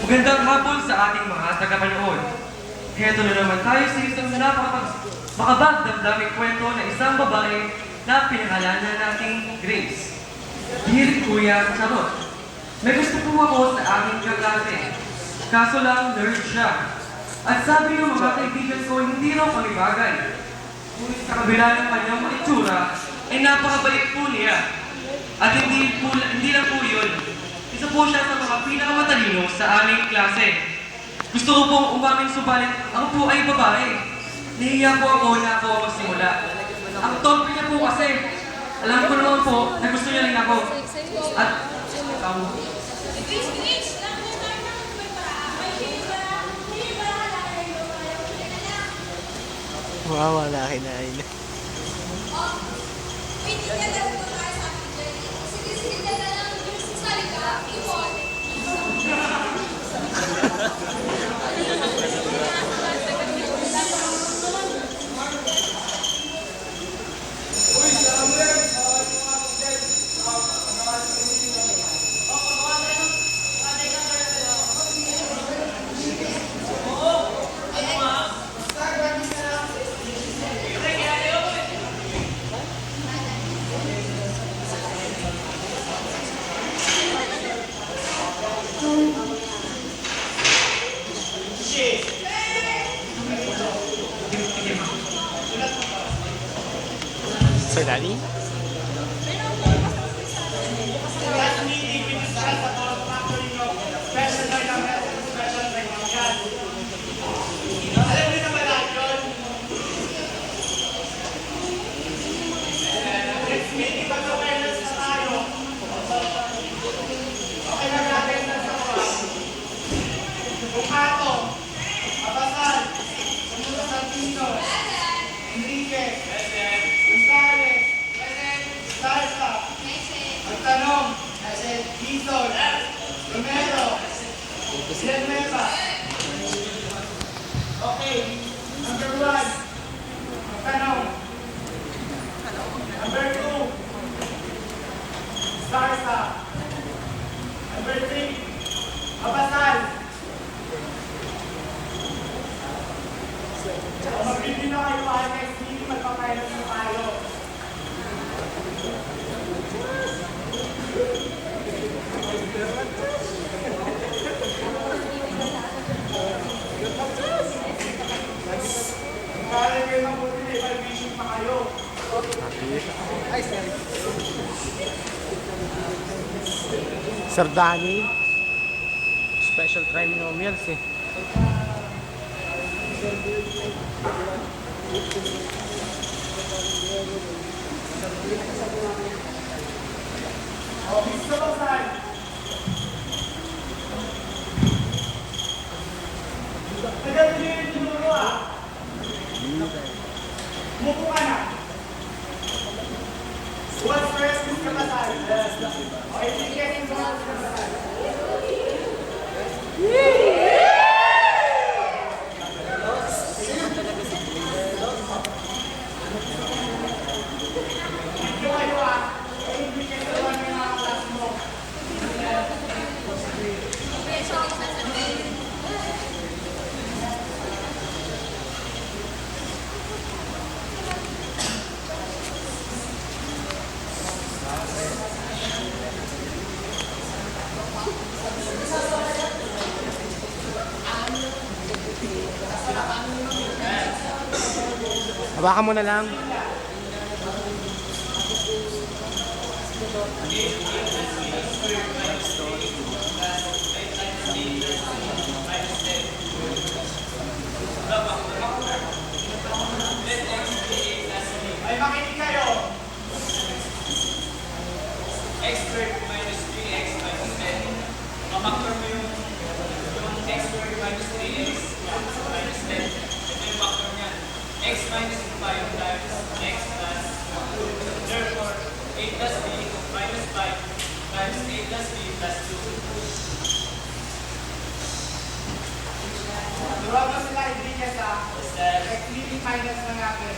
Magandang hapon sa ating mga tagapanood. Heto na naman tayo sa isang makabagdamdaming kwento na isang babae na pinangalanan nating Grace. Dear Kuya Charot, may gusto po ako sa aming kaklase. Kaso lang, nerd siya. At sabi ng mga kaibigan ko, hindi raw kami bagay. Ngunit sa kabila ng kanyang maitsura, ay napakabait po niya. At hindi lang po yun. Isa po siya sa mga pinakamatalino sa aming klase. Gusto ko pong umaming subalit, ako po ay babae. Nahiya po ako na ako magsimula. Ang tompi niya po kasi, alam ko naman po na gusto niya rin ako. At, wala kinain. Sir Danny? Okay, number 1, tanong. Number 2, Sarsa. Number 3, Abasal. Magbibigyan na kayo para next week, magpapailan mo tayo. Kaya kayo ng buti na evaluation pa kayo. Sir Danny? Special trinomials eh. O, Mr. Basal. Tagal nyo yung tinuro ah. Umupo ka na. What's first, Mr. Basal? Okay, sige, Mr. Basal. Video kayo ah. Ay, hindi kayo naman yung mga class mo. Hawakan mo na lang. Ay, makinig kayo. X squared minus 3x minus 10. Mapaktor mo yung x squared minus 3x minus 10. Ito yung factor niya. X minus 5 times x plus 2. Therefore, 8 plus b minus 5 times 8 plus b plus 2. Durang mo sila, hindi niya sa leading finance na natin.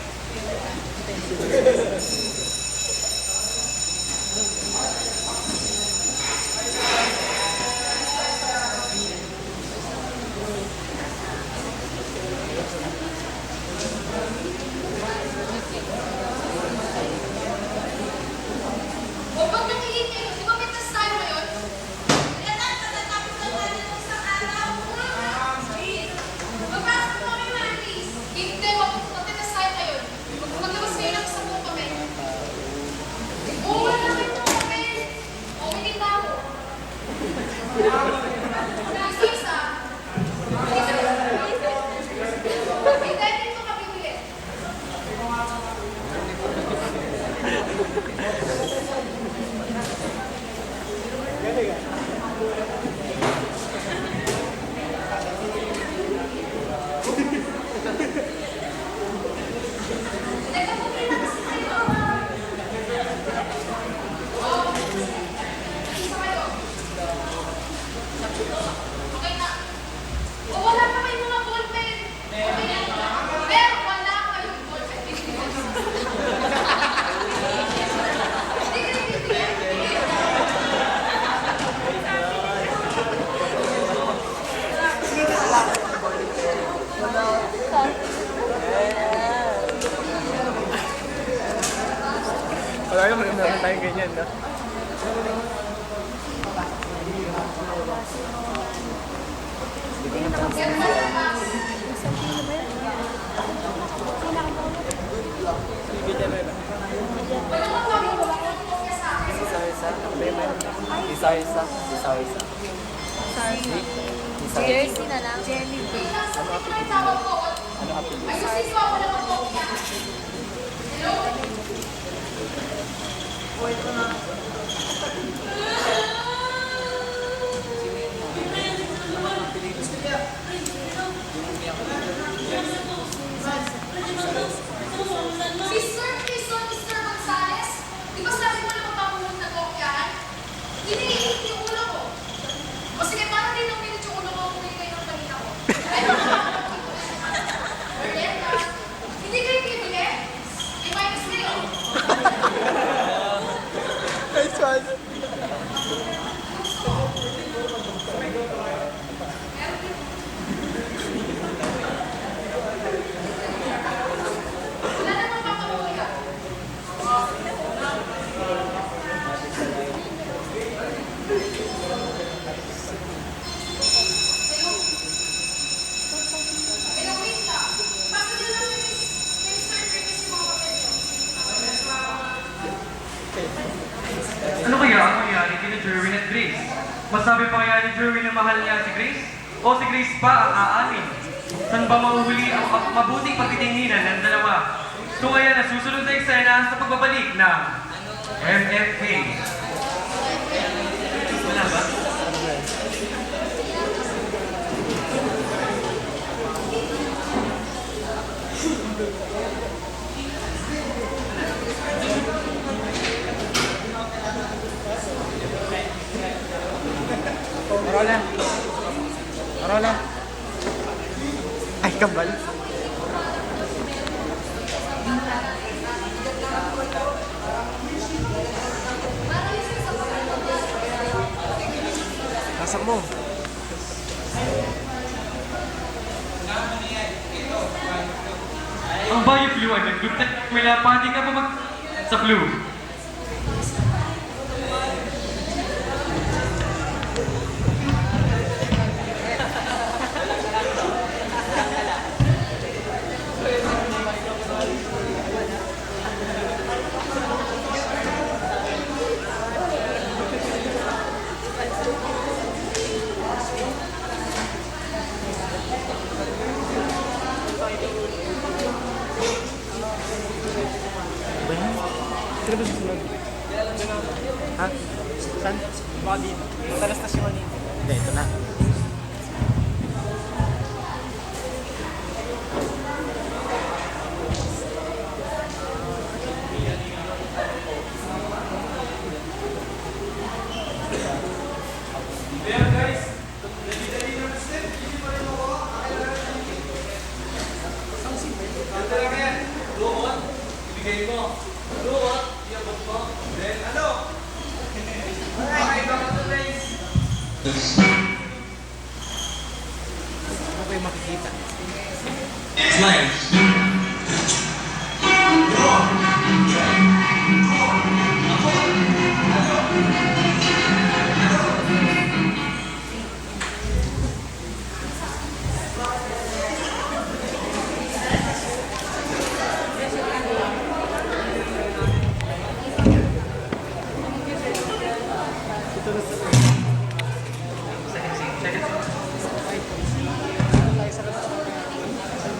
Wala naman meron tayong ganyan, no? Jersey na lang. Jelly bean. Mr. Gonzales, di ba sabi mo na magpapuhod na kokyahan? Iniinit yung ulo ko. O sige, parang din ang minute yung ulo ko kung kayo ng kanina ko. Ay, Merienda. Hindi kayo bibili? May minus meal. Nice one. Wala namang papahuwi ka. Pero wait lang. Basta nyo lang yung kay Sir Curtis yung mga papel nyo. Ano kaya ang nangyari kina Jerwin at Grace? Masabi pa kaya ni Jerwin na mahal niya si Grace? O si Grace pa ang aamin? Saan ba mahuhuli ang mabuting pagtitinginan ng dalawa? Ito kaya na susunod na eksena sa pagbabalik ng MFK. Wala ba? Marola. Marola. Ay, kambal. Nasaan mo? Ang bayo flu ay nag-group na may lapati ka pa sa flu. Sino ba susunod? Ha? Saan? Baka dito. Matalas na siya kanina. Hindi, ito na. Ano kayo makikita?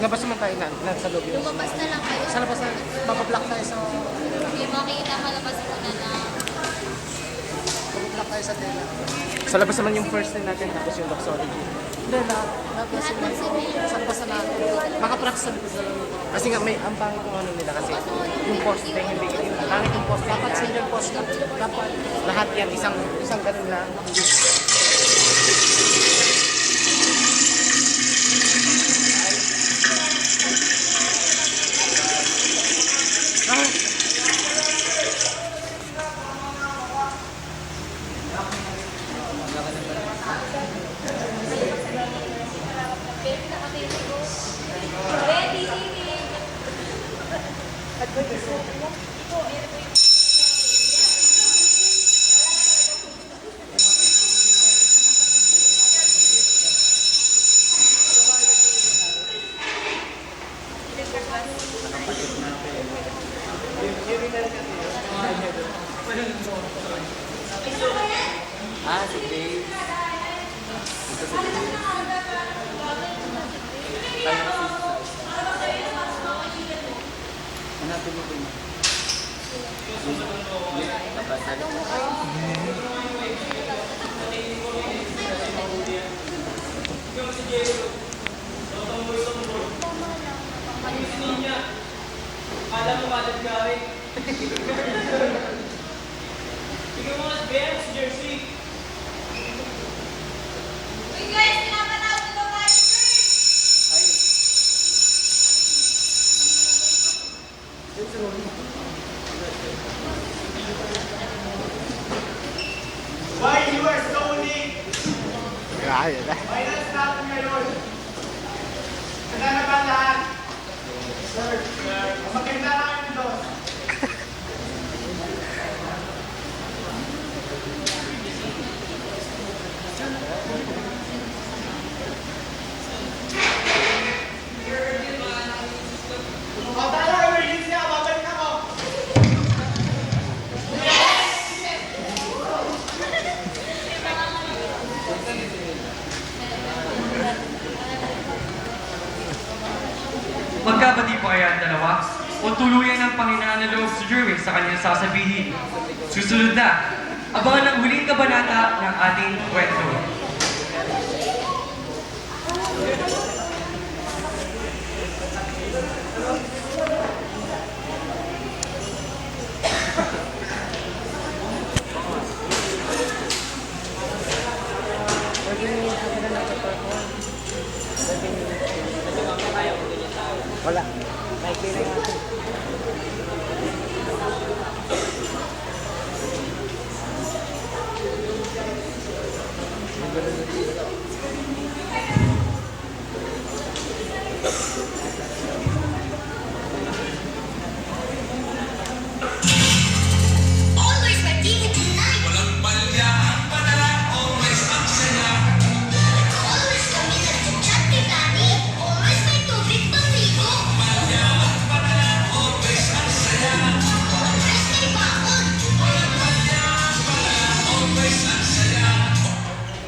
Labas naman tayo na sa loob yun. Lumabas na lang kayo. Sa labas na, mapablock tayo sa... Hindi makikita malabas muna na. Mapablock tayo sa tela. Sa labas naman yung first thing natin, tapos yung doxology. Hindi na, labas Lahat ng civil. sa labas na natin. Makaprox sa labas na lang. Kasi nga may, ang pangit yung ano nila kasi. Yung poste, hindi, yung pangit yung poste. Dapat single poste. Dapat lahat yan, isang ganun lang. Ah, si Dave. Ito si Dave. Hanapin mo ko yun. Kala mo kalad ka rin. Bigyan mo nga si BM sa jersey. Uy guys, pinapanawag ko ba first? Ay. Why you are so late? Grabe na. Finals natin ngayon. Handa na ba lahat? Sir, maganda na kayo doon. O tayo, emergency ako, babalik ako. Magkabati pa kaya ang dalawa? O tuluyan ng Panginoon na loob si Jerwin sa kanyang sasabihin? Susunod na, abangan ang huling kabanata ng ating kwento. Wala. Nike na nga. Always mag-ingat tonight. Walang palya ang padala, always ang saya. Always kami nag-chat ni Daddy. Always may tubig pang-ligo. Palya ang padala, always ang saya. Always may bakod. Walang palya ang padala, always ang saya.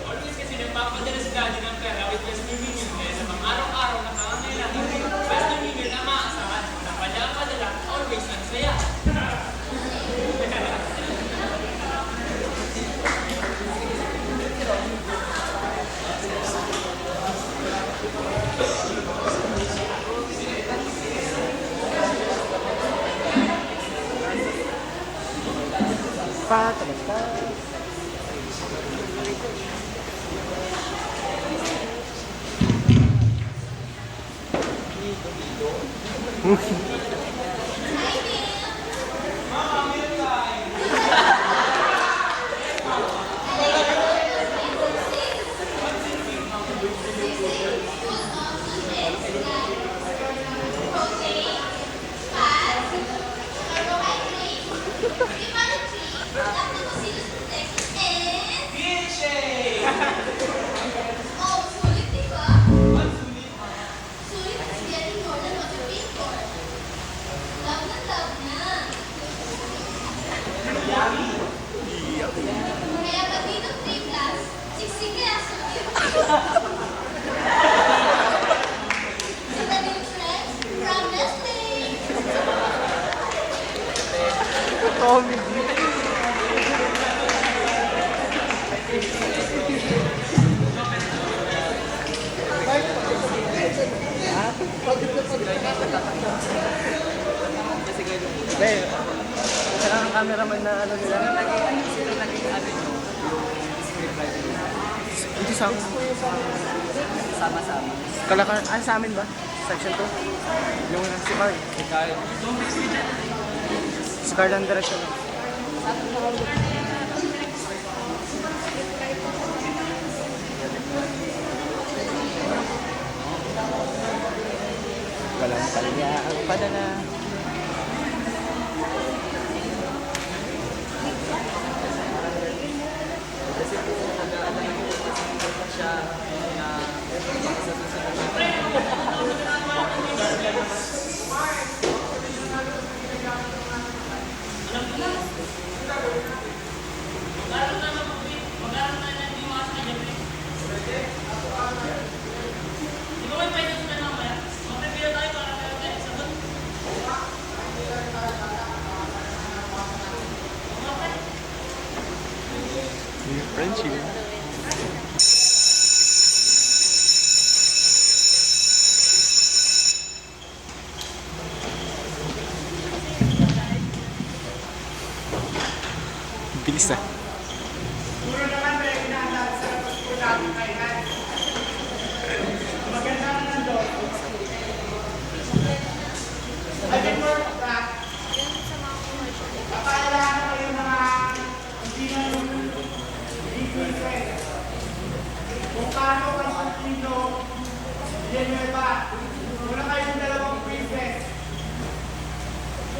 Always kasi nagpapadala si Daddy ng pera with Western Union kaya sa mga araw-araw na pangangailangan. Western Union na maaasahan. Padala, always ang saya. Patay ka. Oh, sulit diba? Sulit is getting more than what you paid for. Love na. Kaya pag dito 3 plus, 16 kaya sulit. So the new friends from Nestle. Tommy G. Be, sila ang cameraman na ano nila. Ito sa sama-sama. Kalakar, sa amin ba? Section 2? Yung si Carl. Si Carl ang direction. Walang palya ang padala. Friendship. Bilis ah. Puro naman may ginagawa sa labas po natin kailan. Maganda na nandun. I think more of that. Papaalala ko yung mga hindi na yung i-prefect. Kung paano ka magpino, yan ba? Muna kayong dalawang prefect.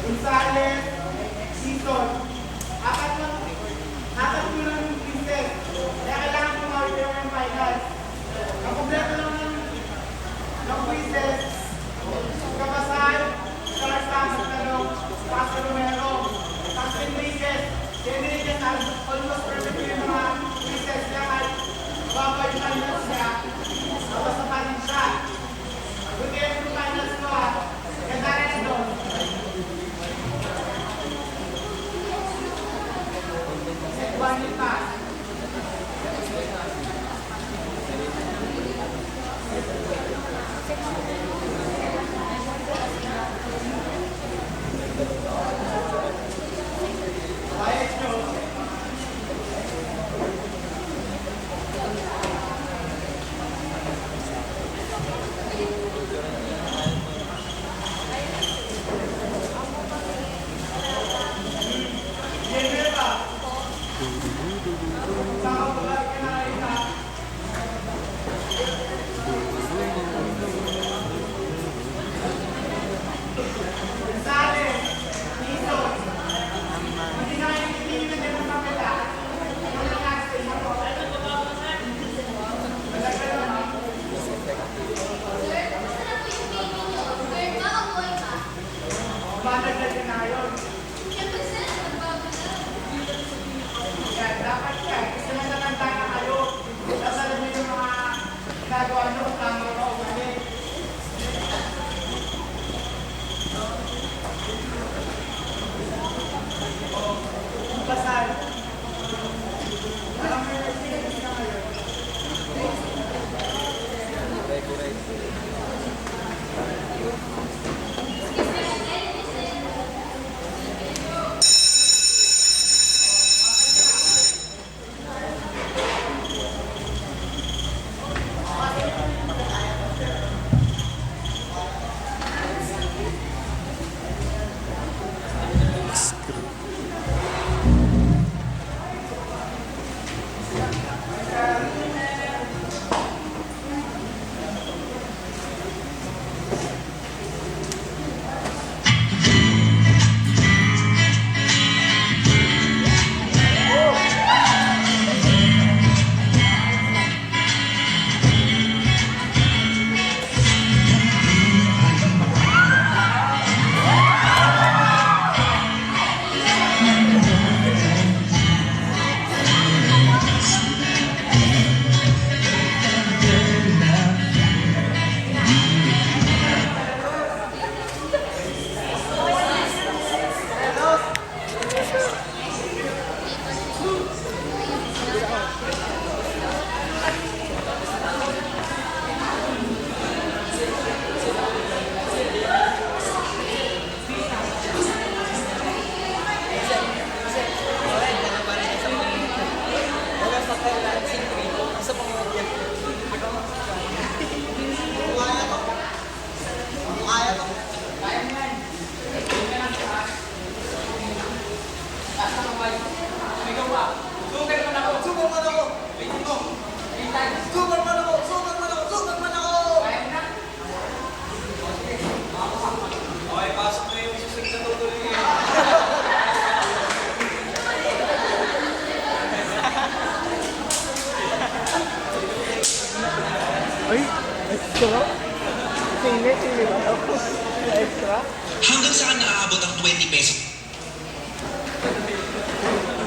Gonzales, Season. Apat mo lang yung prefect. Kaya kailangan kumawin kayo ng finals. Ang kompleto lang ng quizzes, Kabasay, Sarasas, Tanong, Pastor Romero, Pastor Enriquez. Si Enriquez, almost perfect yung mga quizzes niya kahit babay yung finals niya. Tapos sa panin siya. Kung kayo yung finals mo ganda rin ito. One yung pass. Dapat yan, kasi natatanda na kayo. Tapos alam mo yung mga ginagawa nyo, tama ka umali. Basal. Alam mo yung experience na kayo. Extra? Sine ba? Extra? Hanggang saan naaabot ang 20 pesos?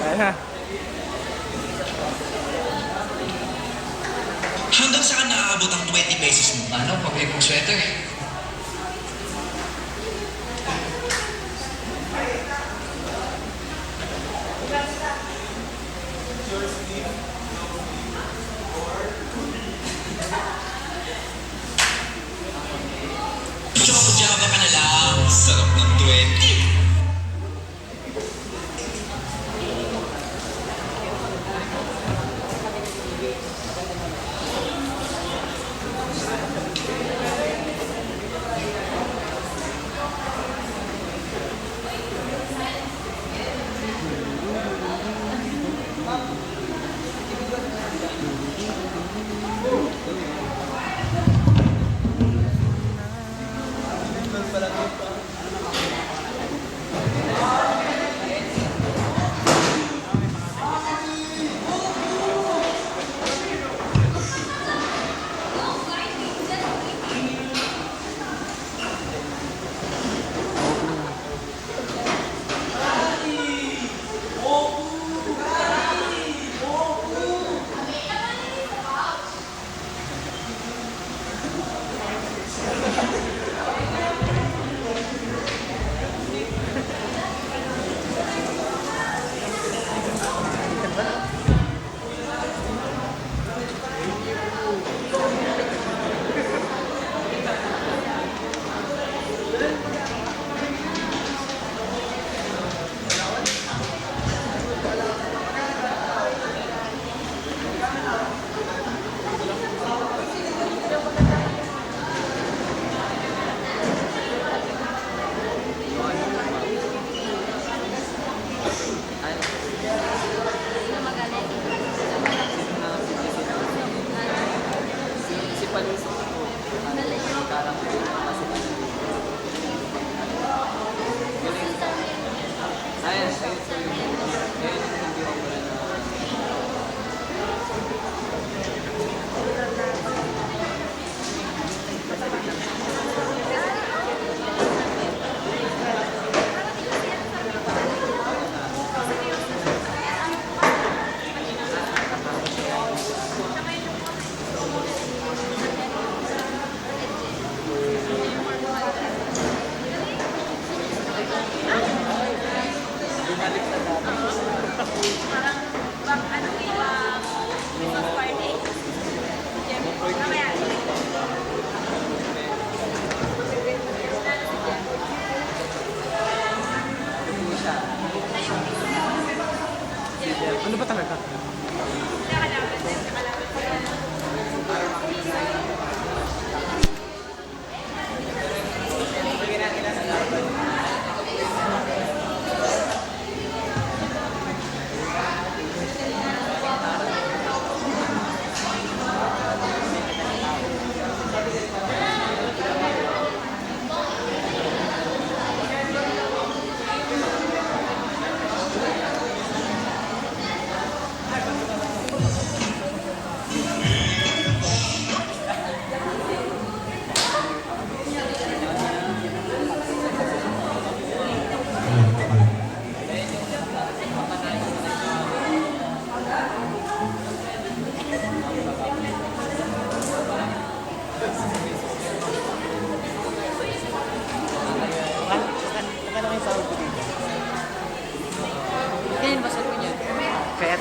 Ayan na. Hanggang saan naaabot ang 20 pesos mo? Ano, pabili kong sweater? talaga. Magkano yung sahod ko dito? Ganyan ba sabi niya? Kaya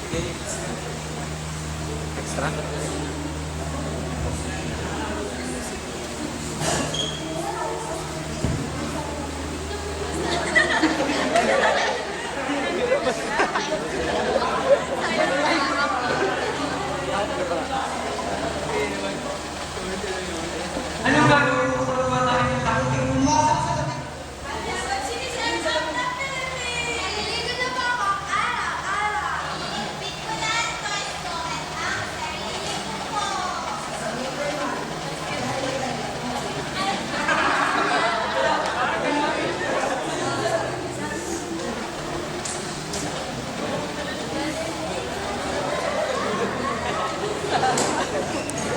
Ate. Extra? Anong gagawin mo kung namatay ng takting? Citizens of the Philippines! Naliligo na ba ako araw-araw? Iibig ko na ang toys ko at ang sarili ko.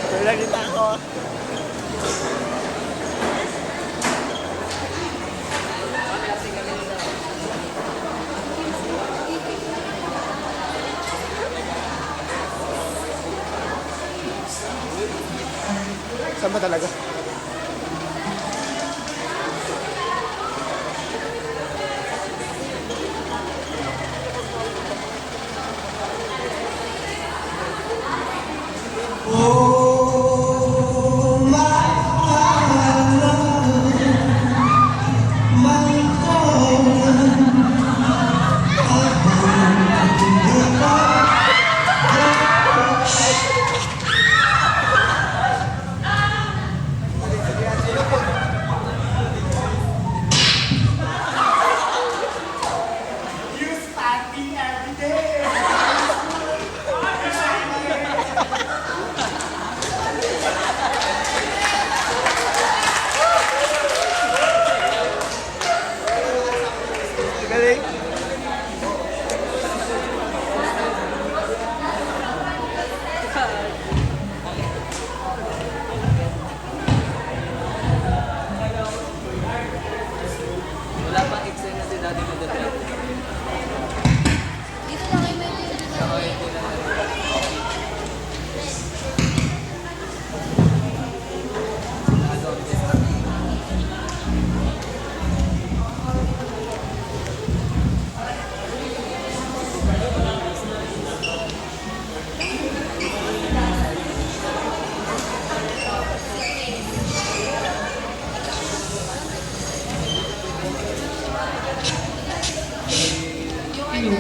Wala kita ako. Saan ba talaga? You standing every day. Galing. Wala pang eksena si Daddy Duterte. Dito lang kayo may pinag- Yung ano,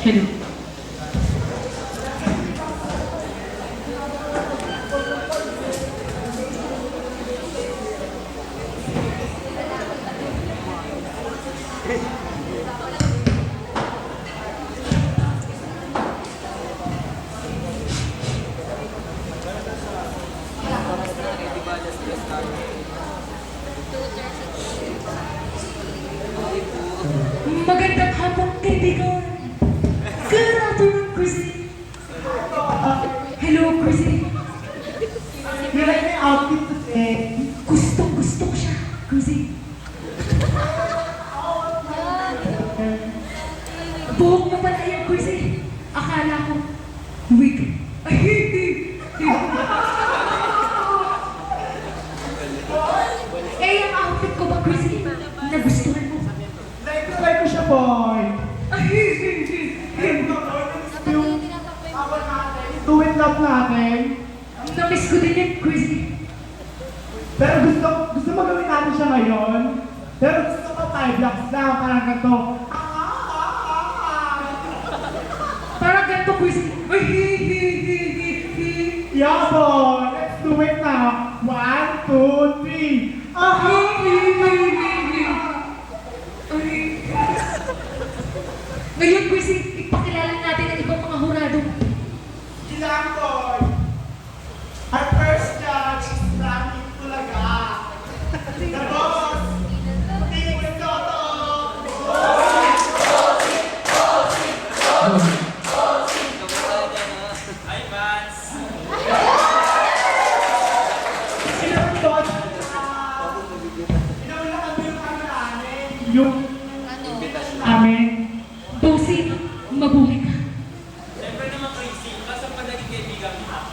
Hello. Magandang hapon, kaibigan. Good afternoon, Chrissy. Hello, Chrissy. You like my outfit today? Gustong-gusto ko siya, Chrissy. Buhok mo pala yan, Chrissy. Akala ko, wig. Eh, ang outfit ko ba, Chrissy? Nagustuhan mo? Like ko siya, boy. Yung Tuwid love natin. Namiss ko din yan, Chrissy. Pero gusto magawin natin siya ngayon. Pero gusto ko 5 blocks lang, parang ganito. Parang ganito, Chrissy. Yeah, boy. Let's do it now. 1, 2, 3. Ngayon, Chrissy, ipakilala natin ang ibang mga hurado. Kailangan, boy. Our first judge is Frankie Tulaga. The boss. Tingin Soto. Hi, Vance! Sino ang boss? Pinaulaan mo yung kami namin. Yung amin. Bossy, mabuhay ka. Siyempre naman, Chrissy, basta pa naging kaibigan mo.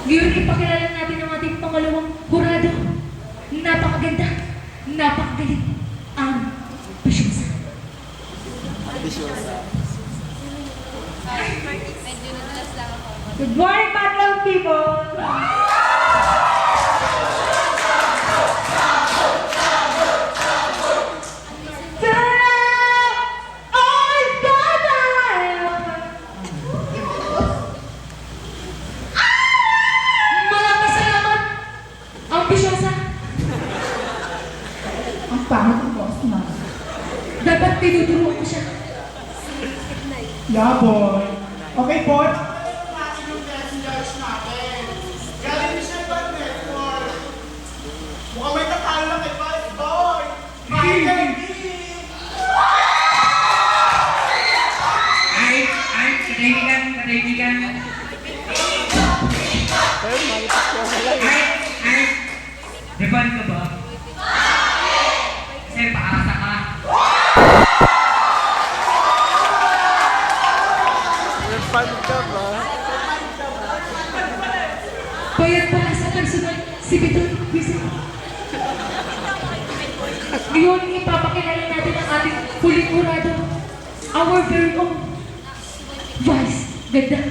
Ngayon, ipakilala natin ang ating pangalawang hurado. Napakaganda, napakagaling, ang Bisyosa. Medyo nadulas lang ako. Good morning, Madlaw people! Maraming salamat, ang Bisyosa. Ang pangit ng boss na. Dapat tinutulungan ko siya. Yeah, boy. Okay, boy. Natin yung best judge natin. Galing ni Shepherd Network. Mukhang may tatalo lang kay Vice Boy. Michael B. Kaibigan. Reban ka ba? Kasi paasa ka. Bayad pala sa personal, si Biton Quizet. Ngayon, ipapakilala natin ang ating huling hurado. Our very own Vice Ganda.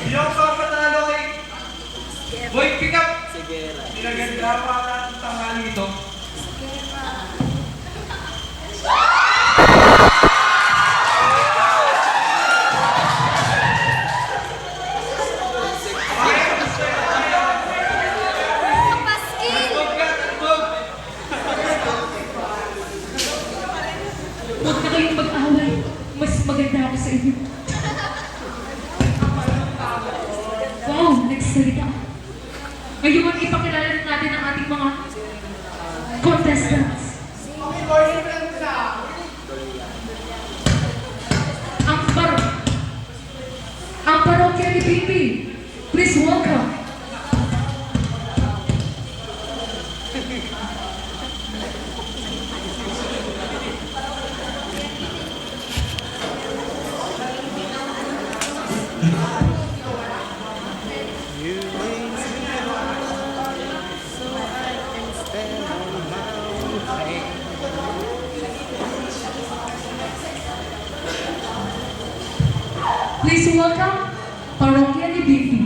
Yung sa panalo kay Boy, pick up! Pinaganda para ang tanghali ito. Huwag na kayong mag-away. Mas maganda ako sa inyo. Wow, nagsalita. Ngayon, ipakilala natin ang ating mga contestants. Okay, boy. Friends na. Ang parokya ni Bibi. Please welcome. Please welcome Parokya ni Bibi.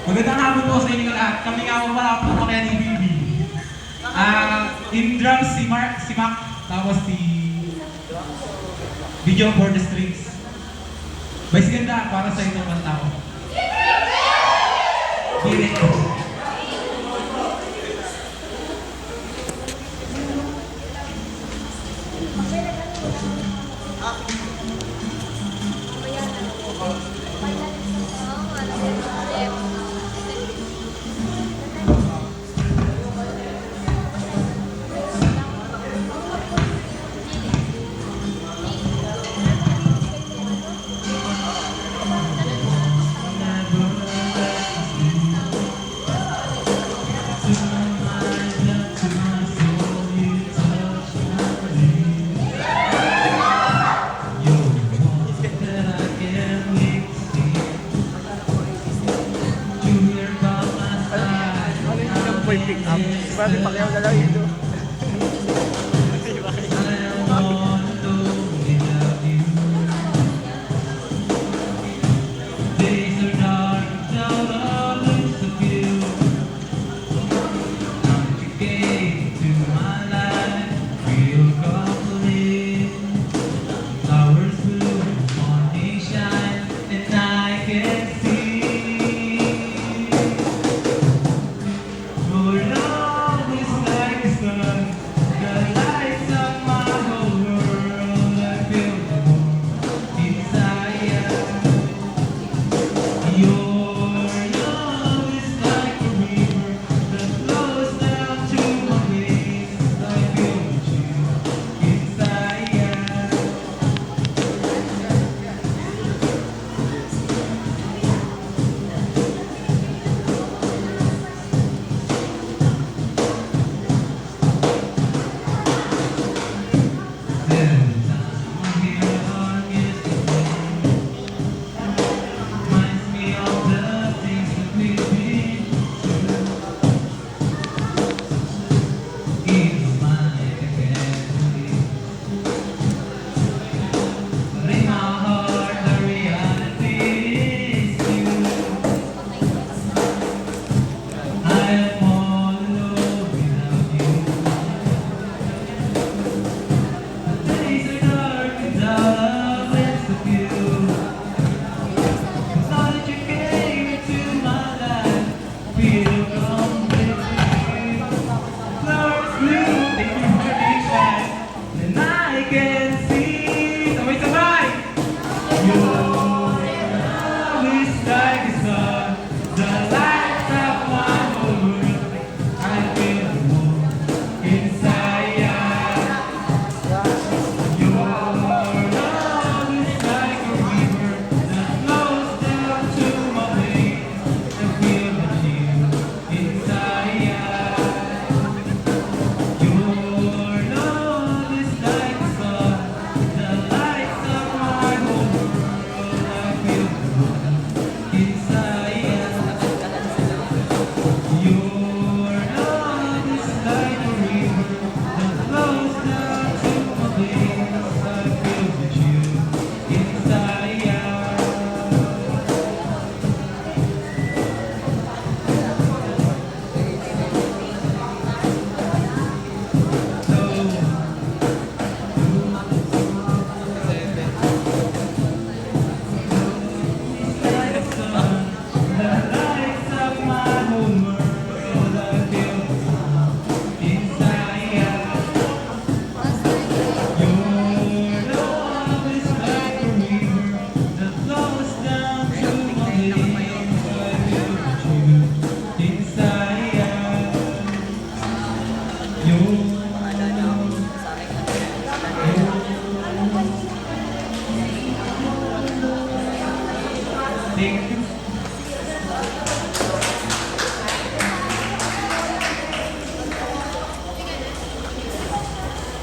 Magandang hapon po sa inyo lahat. Kami nga po pala po kaya ni Bibi. In drums si Mac, tapos si Video for the Strings. Vice ganda para sa itong kanta ko. Birit. Pick up. Bali pakiyaw na lang ito.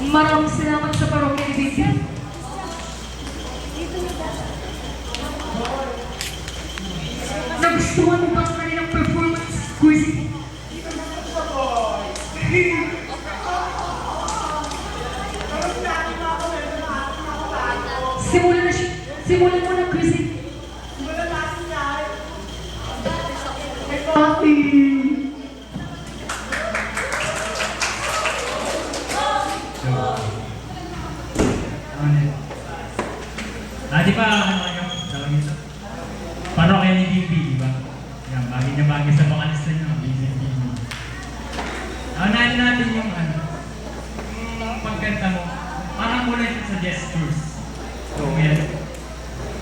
Maraming salamat sa parokya ni Baby. Nagustuhan mo ba ang kanilang performance, Chrissy? Simulan na siya. Simulan mo na, Chrissy. Papi! Di ba, tawag nito? Paano kayo ni Bibi, di ba? Yan, bagay na bagay sa bakalista nyo, Bibi. Naunahin natin yung yung pagkanta mo, parang kulay siya sa gestures. Yan.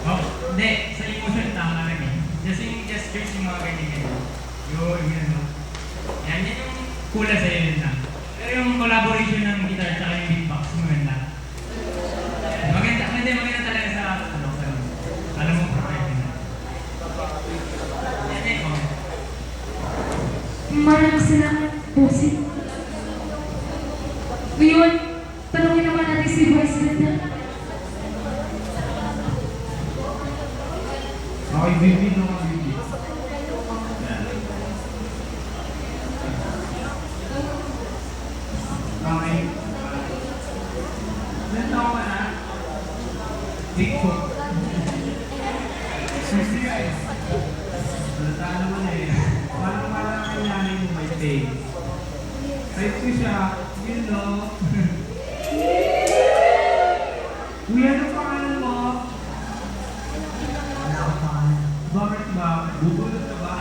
Oh, hindi, sa emotion tama lang eh. Just yung gestures yung mga ganyan-ganyan. Yun, no? Yan yung kulay sa'yo yun na. Pero yung collaboration ng guitar at yung beatbox, maganda. Maganda talaga sa alam mo, professional. Yan eh, comment. Maraming salamat, Bossy. Ngayon, tanungin naman natin si Vice Ganda. Okay, Bibi, no, Bibi. Okay. Ilan taon ka na? Bigfoot. Halata naman eh. Parang malaki nanay mo may face. Type ko siya, you know. Uy, ano pangalan mo? Wala ko pangalan. Bakit ba? Bubulot ka ba?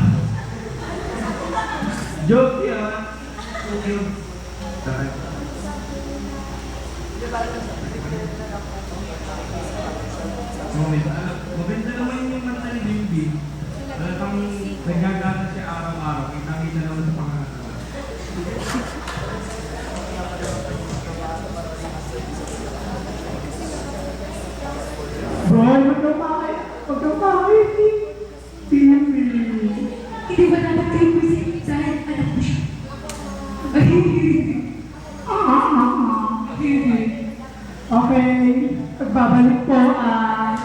Joke yan. Okay. Maganda naman yung kanta ni Bimbi. Talagang nagagana siya araw-araw. Kita-kita naman sa pangalan. Boy, magkapakit. Bimbi. Hindi ba dapat kayo Chrissy? Dahil anak mo siya. Okay, pagbabalik po ang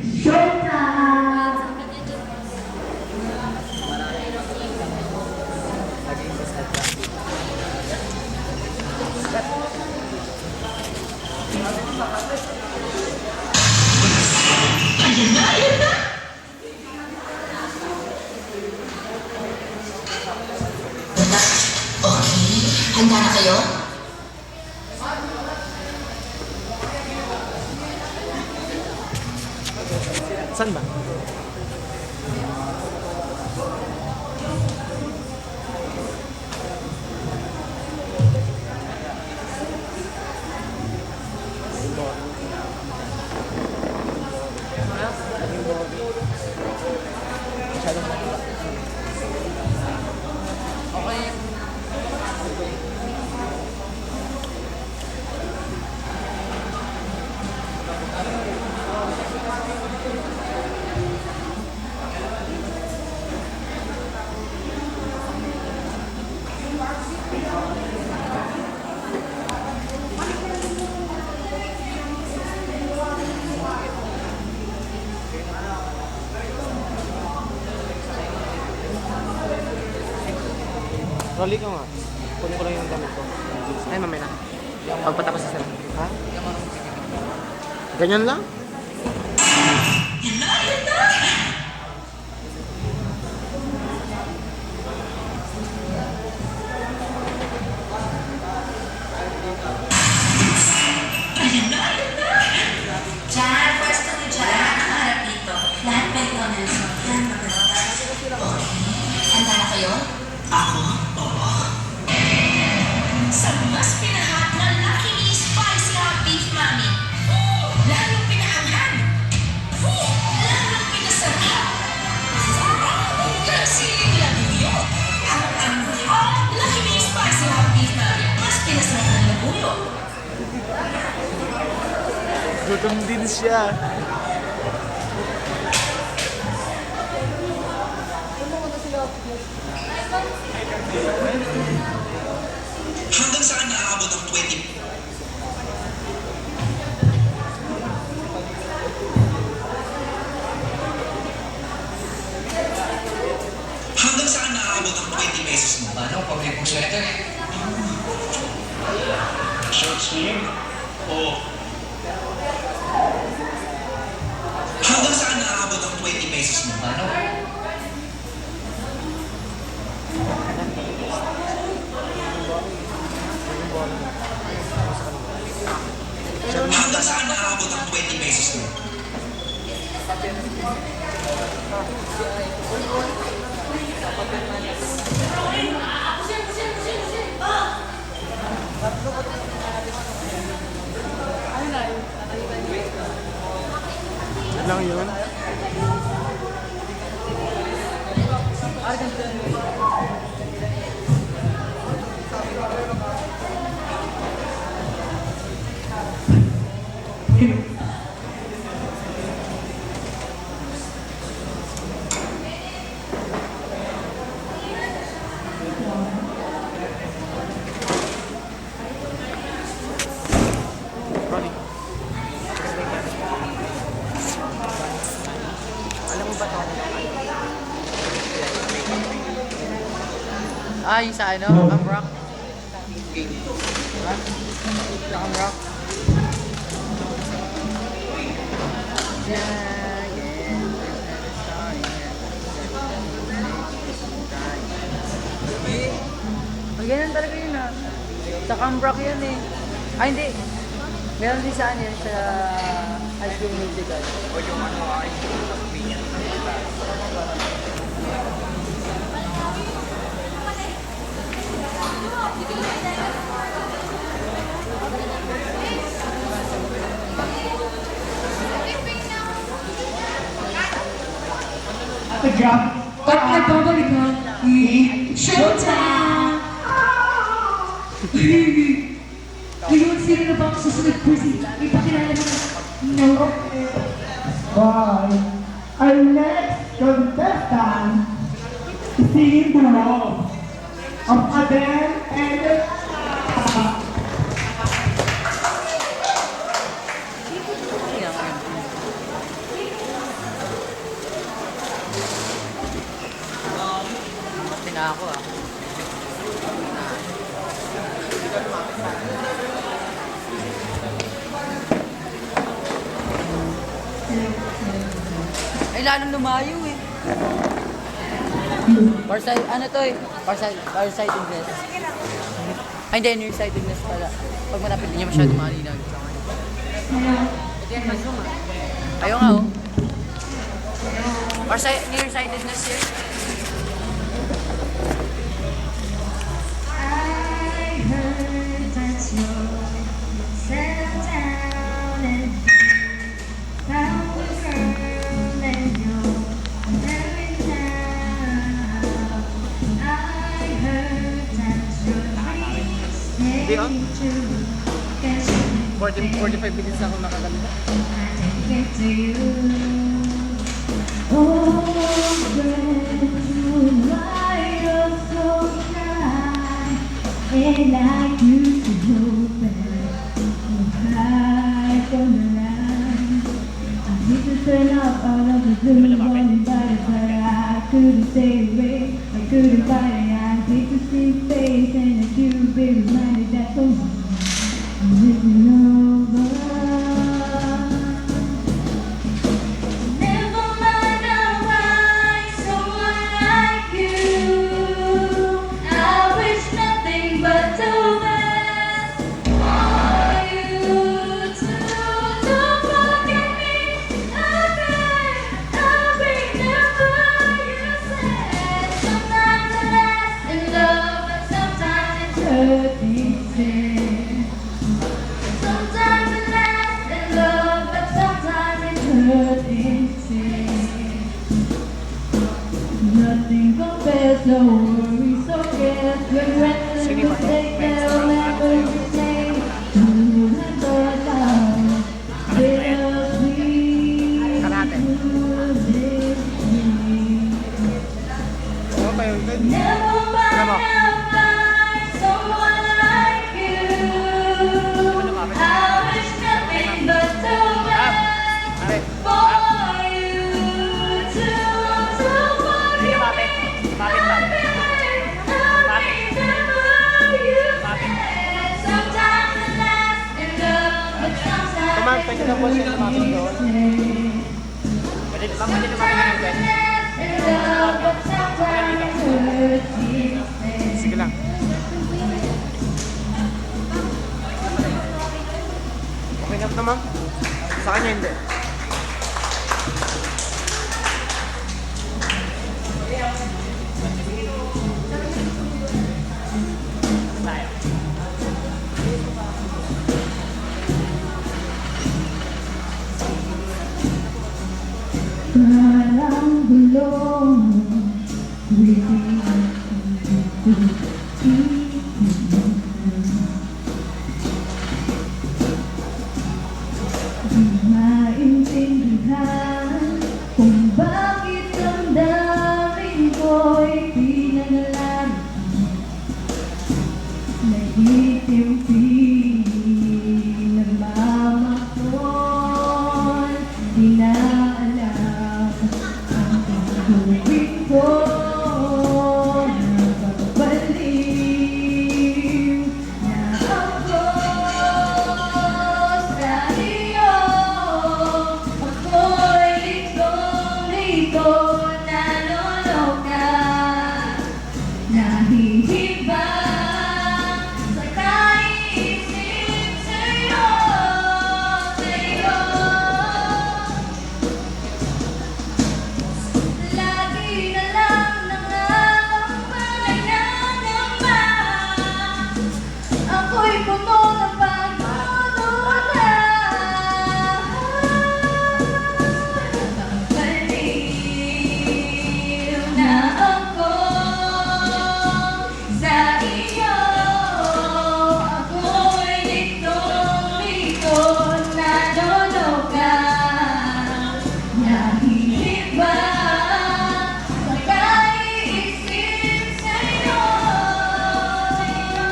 showtime! Handa na kayo? Saan ba? Rolly ko nga. Kunin ko lang yung damit ko. Ay, mamaya na. Pagpatapos sa sila. Ha? Ganyan lang? Diyan, pwesto nyo dyan. Nakaharap dito. Lahat may ikaw na lusot. Yan, maganda. Okay. Handa na kayo? Ako? Oo. Sa mas pinahat na Lucky Me Spicy Hot Beef Mami. Lalong pinahanghang. Lalong pinasarap. Kasiling lang ninyo. Ang Lucky Me Spicy Hot Beef Mami. Mas pinasarap ng labuyo. Gutom din siya. Hanggang saan naaabot ang 20 Ano, public mong sweater eh. Short sleeve? Oo. Hanggang saan naaabot ang 20 pesos mo? Ano? Hanggang saan naaabot ang 20 pesos mo? Yan lang yun. Alam mo ba ito? Yung sa ano? Ang rock? Diba? Ang rock? Ganyan talaga yun ah. Sa Camp Rock yun eh. Ay hindi. Meron din sa ano yun, sa High School Musical. O yung ano ay At nagbabalik ang Showtime! Ngayon, sino na ba ang susunod person? Ipakilala mo na. No. Bye. Our next contestant is singing the role of Adele and na ako ah. Ay, lalong lumayo eh. Farsight, ano to eh? Farsightedness. Ay, hindi, nearsightedness pala. Pag malapit, hindi niya masyado malinaw. Ito yan, mas ah. Ayaw nga oh. Nearsightedness yun. Hindi oh. 45 minutes na ako nakaganda. And I used to hope and hide from the light. I used to turn up all of the blue morning bodies, but I couldn't stay away. I couldn't find it. I hate to see face and I do be reminded that for me I'm living over. Never mind, I'll find someone like you. I wish nothing but the best for you too. Don't forget me again. I'll remember you said. Sometimes I last in love, but sometimes it's hurting. pwede na po siya pumasok doon. Pwede naman yung pwede. Sige lang. Okay na ito, ma'am? Sa kanya hindi. Parang bulong di maintindihan kung bakit ang daming ko'y pinangalan. Naitimpi nagmamakon, di na alam ang gagawin ko. Nagbabaliw na ako sa iyo. Ako'y litong-lito, naloloka, nahihibang sa kaisip sa'yo, sa'yo. Lagi na lang nangangampalay na naman, ako'y puno ng pagdududa. Baliw na ako sa iyo. Ako'y litong-lito, naloloka, nahihibang sa kaisip sa'yo, sa'yo.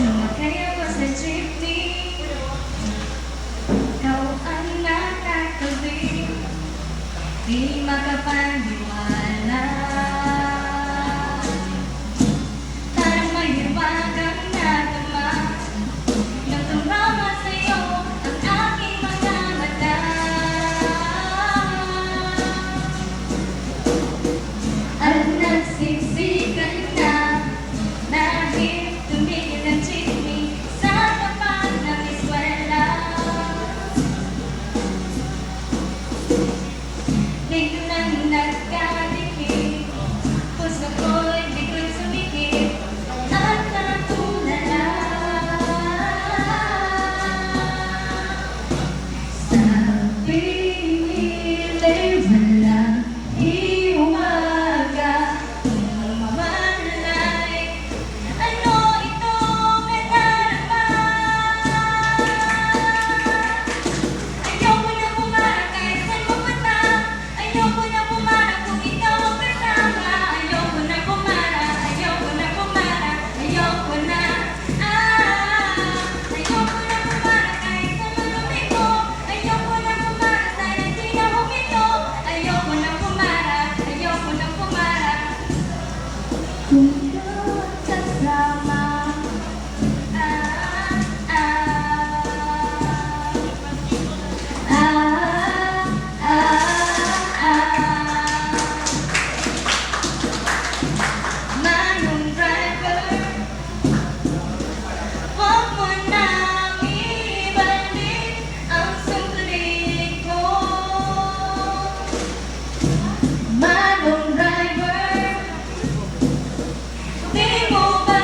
Sumakay ako sa jeepney, ikaw ang nakatabi, di makapaniwala. Parang may hiwagang nadama, nang tumama sa'yo ang aking mga mata. At nagsisikan na, dahil tumigil ang jeepney sa tapat ng eskwela. Biglang nagkadikit, puso ko'y biglang sumikip at natulala. Sa piling walang hiwaga, mamalay, ano itong nadarama? Ayoko na pumarang kahit saan mapunta, ayoko na pumarang kung ikaw ang kasama. Ayoko na pumarang, ayoko na pumarang, ayoko na. Ayoko na pumarang kahit sa malumi ko, ayoko na pumarang sana di na humito. Ayoko na pumarang, ayoko na pumarang. Kung ikaw kasama, Manong driver, huwag mo nang ibalik ang sungklit ko. Manong driver, di mo ba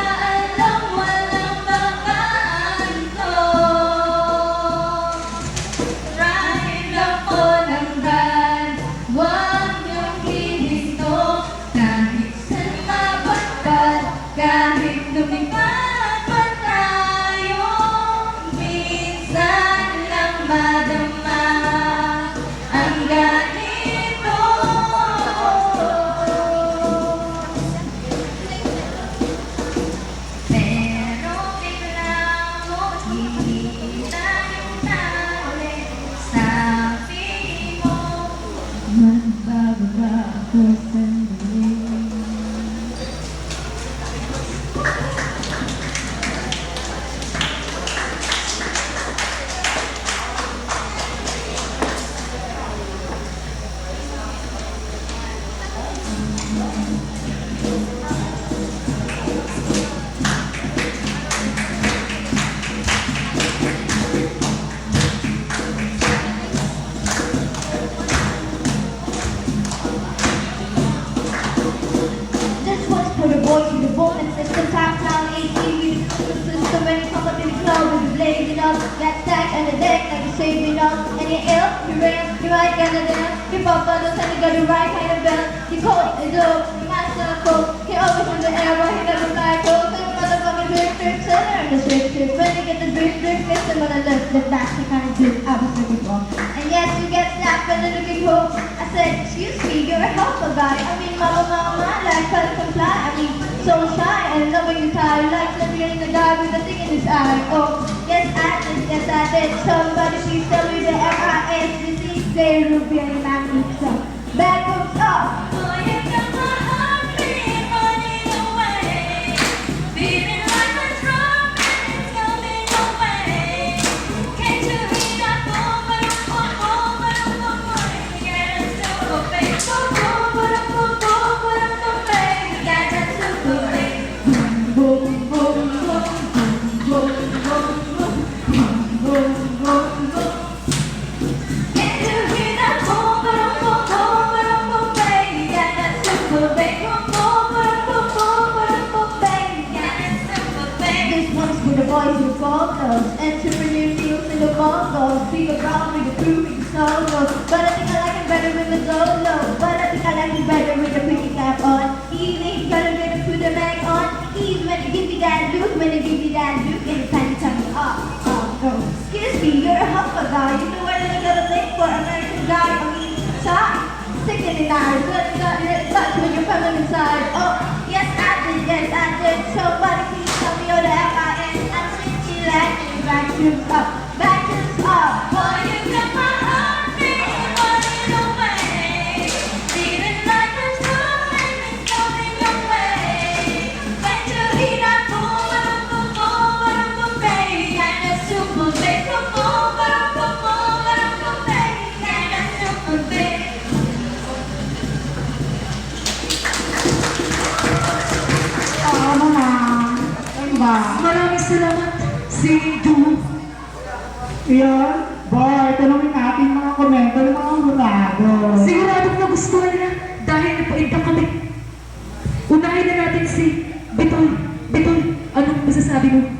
voice in the bonus system, top down, 18 with the system, when you come up in the club, with the blazing up, that stack and the deck, like you're saving up, and you're ill, you're real, you might get it down, you pop bottles and you got the right kind of bell, you cold, you dope, you master cold, you always in the air, but you never fly cold, so you motherfucking drip, center in the strip, when you get the drip, listen when I lift, that's the kind of drip I was looking for, and yes, you get snapped when you're looking cool, I said, excuse me, you're a helpful guy, I mean, mama, like try to comply, I mean, so shy, and loving you tired, like living in the dark with a thing in his eye, oh, yes I did, somebody please tell me the FIS disease, they will be any man needs some, back goes up. Boy, you got my heart beating, running away, feeling like a drum and it's coming away. Can't you hear that boom, ba-dum, boom, ba-dum, boom, yeah, super bass, boom, ba-dum, boom, ba-dum, bass, yeah, that's super bass. Boom, boom, boom, boom, boom, boom, boom, boom, boom. Can't you hear that boom, ba-dum, boom, bass, yeah, that's super bass, boom, ba-dum, bass, yeah, that's super bass. This one's for the boys with photos, entrepreneur deals in the bongos, big around with the crew with the solo. But I think I like it better with the solo. But I think I like it better with the pretty cap on. Easy, gotta get to put the mag on. Easy when you give me that look, when you give me that look, and it's time to tell me off. Oh, excuse me, you're a helpful guy. You know what I gotta think for American guy? I mean, shy, sickening eyes, but you got your touch when you're coming inside. Oh, yes I did. Somebody please tell me all the FIS. I'm switching like back to up, back to up. Boy, you got my heart beating, running away, feeling like a drum and it's coming away. Can't you hear that boom, ba-dum, boom, bass, yeah, that's super bass, boom, ba-dum, bass, yeah, that's super bass. Oo naman. Ano ba? Maraming salamat, Sindu. Iyon, boy, tanongin natin mga komento ng mga murado. Siguradong nagustuhan nila dahil napainda kami. Unahin na natin si Bitoy. Bitoy, anong masasabi mo?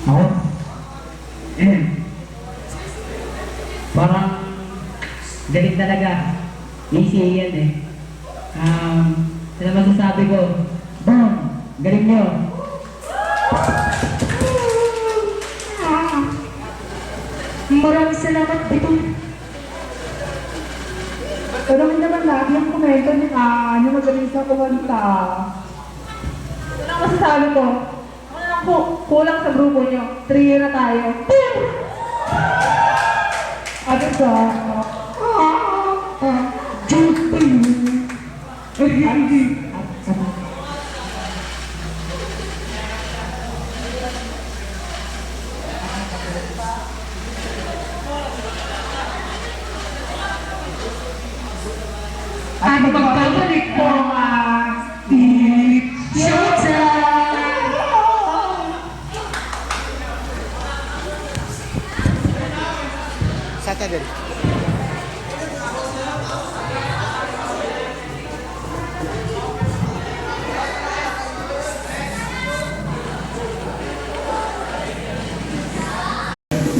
Ako? Parang galing talaga. Easy yan eh. Ano masasabi ko? Bon, galing nyo. Maraming salamat, Bitoy. Tanongin naman natin yung komento ni Ann, yung magaling sa kumanta. Ano ang masasabi ko? Ano lang po, kulang sa grupo nyo. 3 na tayo. Ano sa? Joke pa yun. At magbabalik po ang Showtime! Saturday.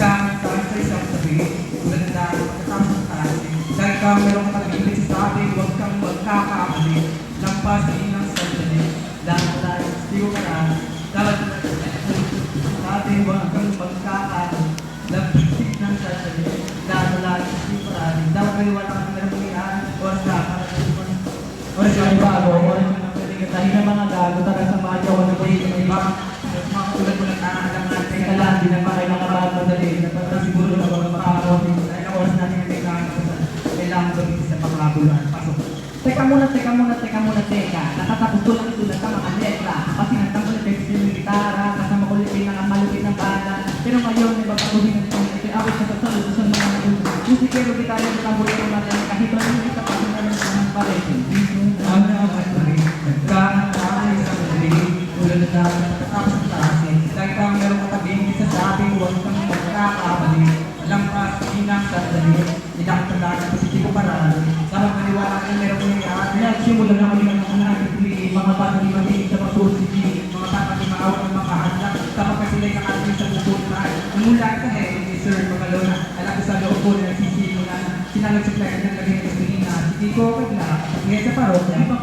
Sa isang tabi, tulad na kasama ng tabi, dahil ka merong pag-ibig sa atin, huwag kang magkakaabali, lampas sa inang sandali, lahat tayo, siyo ka na, dapat sa atin, huwag kang magkakaabali, lampas sa inang sandali, lahat tayo, siyo ka na, dapat kayo wala kang merong pag-iaan, oras na, oras na bago, oras na pwede tayo na mga gago, talaga sa mga jawa na pwede ng iba, mga katulad ko nagkakalang natin, teka lang, di na pa kayo mga madali, dapat siguro na mga makakawin, dahil ang oras natin na kailangan gamitin sa pangkabulan. Pasok. Teka muna. Natatapos ko lang ito sa mga letra. Kasi nagtanggal na text yung gitara, kasama ko lipin ng malupit ng bala. Pero ngayon, may babaguhin ng pang ito. Awit sa tatalo sa mga nagulo. Musikero gitara yung tambol ko natin. Kahit wala yung kita pa rin naman sa mga paresin. Nagkakaroon sa madali. Ulan na natin natatapos ang tasin. Dahil kang meron katabing isa sa ating huwag kang magkakabali. Lampas, inang, sandali. Idakatandaan ang positibo paraan. Sarang naniwala kayo meron ko yung nagsimula na kami ng mga nagpili, mga bata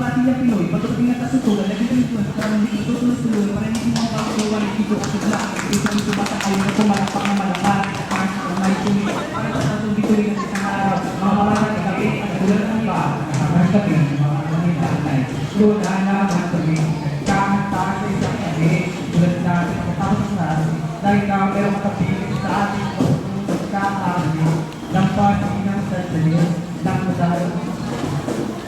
dati ang Pinoy, patuloy na kasutulan, naging ito sa parang hindi ito tuloy-tuloy, para hindi mo ang pagkakuhan, ito at bigla, isang ito bata kayo na pumalakpak na malakad, at may tumi, para sa tuloy-tuloy ng isang araw, mga maraming kagabi, at ulan ng iba, ang gabi, mga maraming tatay, doon na ang gabi, kakantahan sa isang gabi, tulad natin, pagkatapos ng araw, dahil ka merong matapilit sa ating pagkakaali, lampasin ng sandali, lang mo dahil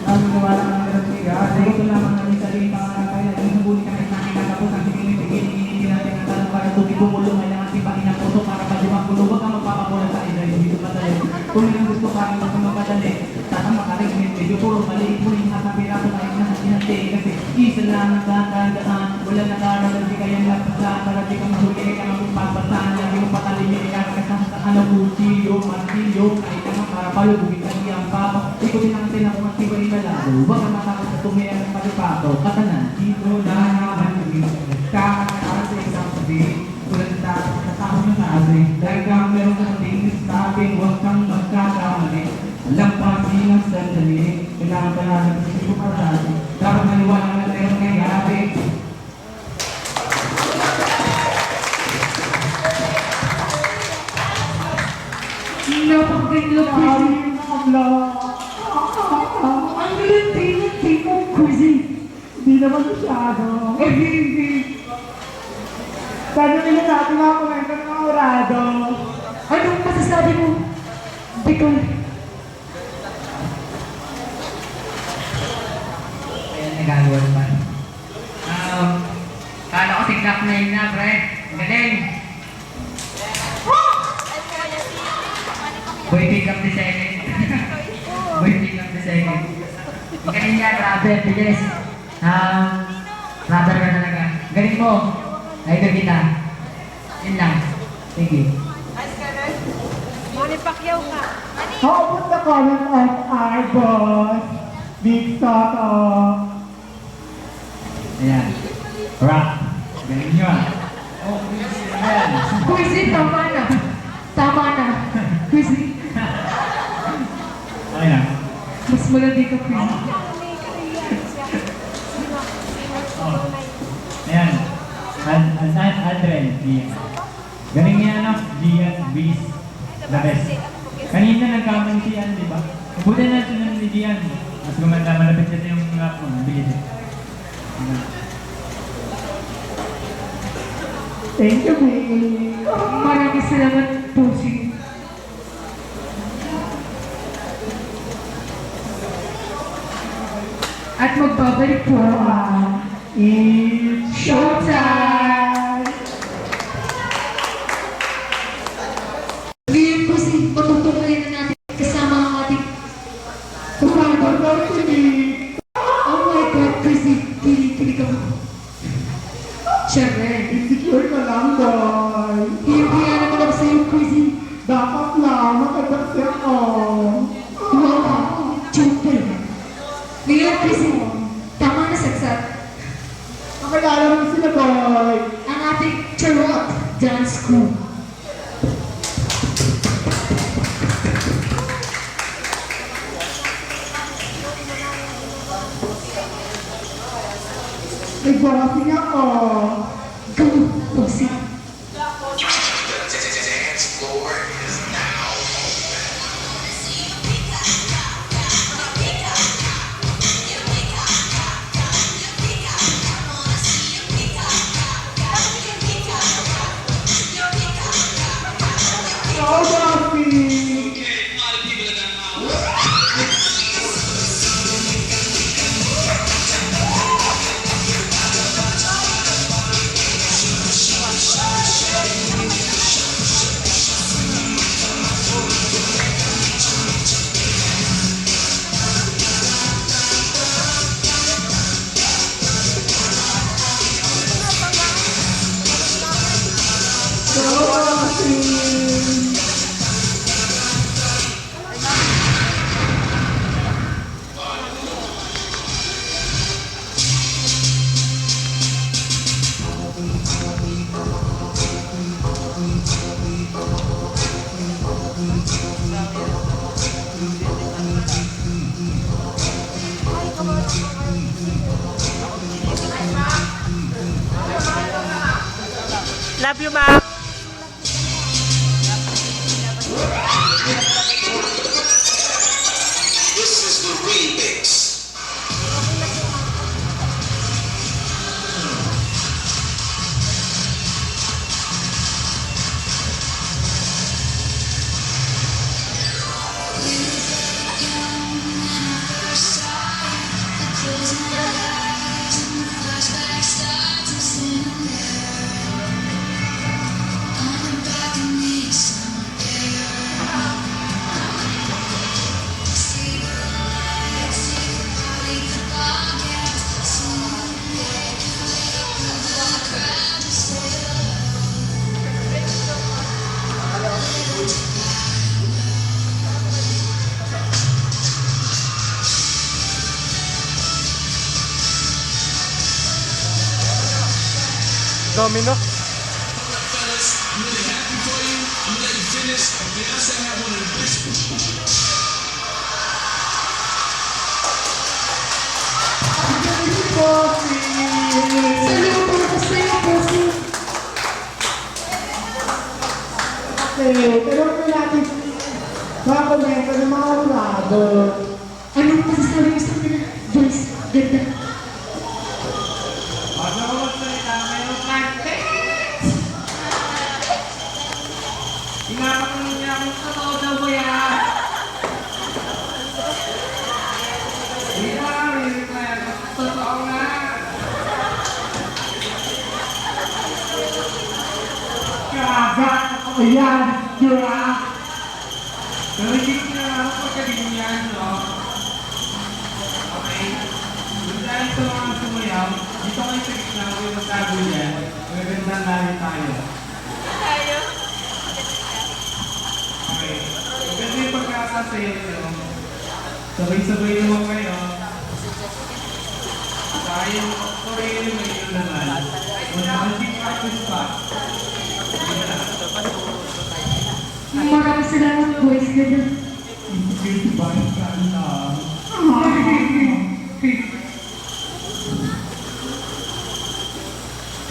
ang wala ng meron siya. Dahil ito lamang namin sa rin pangarapay na yung nabuli kami sa akin natapos ang sinimipigil, hindi natin ang tanong para tuloy bumulong ay ang ating pahinang puso para paliwag gulo. Huwag kang magpapapula sa ina, hindi ito madali. Kung yung gusto ka rin mas mapadali, sana makarinig, medyo puro maliit mo yung nasa piraso na yung nasa sinante. Kasi isa lang ang tatandaan, wala nakaralan di kayang lagpasan, para di ka mahuli ka magpapasaan, lagi mo patalin yung ikakasama sa anong kuchilyo, martilyo, kahit naman para palubugin ka niyang papa. Ikutin ang sila kung matibay na lalo, huwag kang matakot sa tumiyan ng palipato. Katanan, dito na naman kami, kakakasaan sa isang sabi, tulad na kasama ng sabi, dahil kang meron ka matingin sa ating, huwag kang magkakamali. Lampasin ang sandali, kailangan pa natin sa isip para sa atin. Dapat maniwala na meron nangyari. Napakaganda po yung mga ang galing mo, cuisine. Hindi naman masyado. Hindi. Paano nila natin mga komento ng mga orado? Anong masasabi mo? Bicol. Ayan, nagagawa naman. Kala ko tignak na yun na, pre. Galing. Boy, pick up the second. Boy, pick up the second. Galing niya, grabe, bilis. Brother ka talaga. Galing mo. Idol kita. Yun lang. Thank you. Manny Pacquiao ka. How about the comment of our boss, Big Soto? Ayan. Rock. Galing nyo ah. Oh, ayan. Cuisine, tama na. Tama na. Cuisine. Ayan. Mas malandi ka, cuisine. Oh. Ayan. Adren. Gian. Galing niya ano? Gian, Beast. The best. Kanina nagkamang si Gian, di ba? Mabuti na sunod ni Gian. Mas gumanda, malapit kasi yung rap mo. Bilis eh. Thank you, baby. Maraming salamat, Pusi. At magbabalik po ang It's Showtime! Ngayon po si matutunghalin na natin kasama ang ating oh my God, Chrissy, pili ka mo. Siyempre, Insecure ka lang, boy. hiya naman ako sa'yo, Chrissy. Dapat lang, makibagsi ako. Wow, super. Ngayon, Chrissy, tama na sagsat. Makilala mo sila, boy. Ang ating Charot Dance Crew. May bossing ako. Go, Pussy. Dance floor is now Oh, bossing. okay. A lot of people in the house. Love you, Mac. This is the remix. Domino. Okay, pero natin mga komento ng mga vlogger. Anong masasabi mo sa mga Joyce? Ganda. Bago ako magsalita, mayroong contest! Tinatanong niya kung totoo daw ba yan? Hindi na, i-reply ako. Totoo nga! Kaga ako yan, Dura. Pero hindi ko na ako pagkaling yan, no? Okay? Kung dahil sa mga sumayaw, dito kayo sa gitna ko yung magtago yan. Magagandang namin tayo. Okay. Maganda yung pagkakasayaw nyo. Sabay-sabay naman kayo. Tayo, Korean yung may yun naman. Multi-practice pa. Sige na. Maraming salamat, Joyce. Ganda. Hindi ba yung kanta?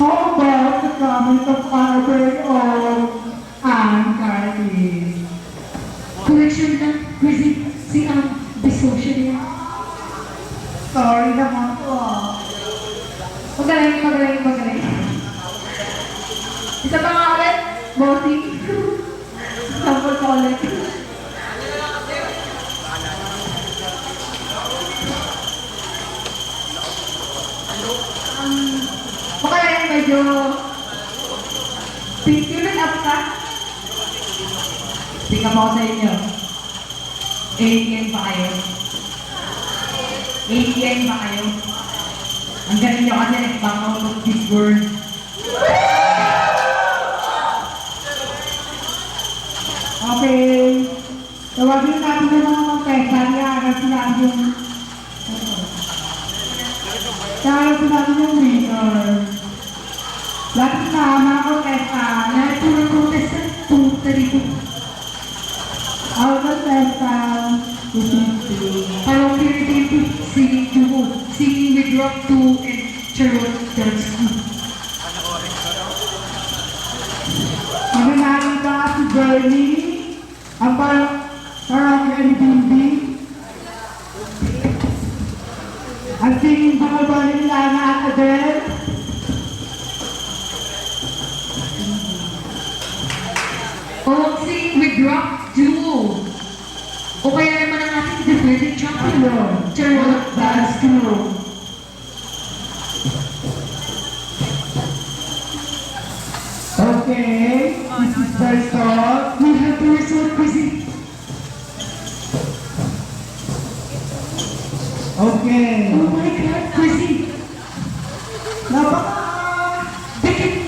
How about the comment of our very own Anne Carly? Collection ng Chrissy. Si Bisosya niya. Sorry naman po. Magaling. Isa pa nga ulit. Voting. Sample ko ulit. Magaling medyo picture up ka. Tingnan mo ako sa inyo. Alien ba kayo? Alien ba kayo? Ang galing nyo kasi bang out of this world. Okay. Tawagin natin ng mga contestant. Iarap natin yung... Iarap natin yung winner. Lahat na mga contestant. Lahat po ng contestant, totally po. Our contestant. Parang pinitay po singing duo. Singing with Rock 2 and Charlotte Dance 2. Ano nakita si Bernie? Ang parang NBB. Ang singing duo ba nila na Adele? O singing with Rock duo. O kaya naman ang ating defending champion, Charlotte Dance 2. Okay, this is the result. We have the result, Chrissy. Okay. Oh my God, Chrissy. Napaka... They can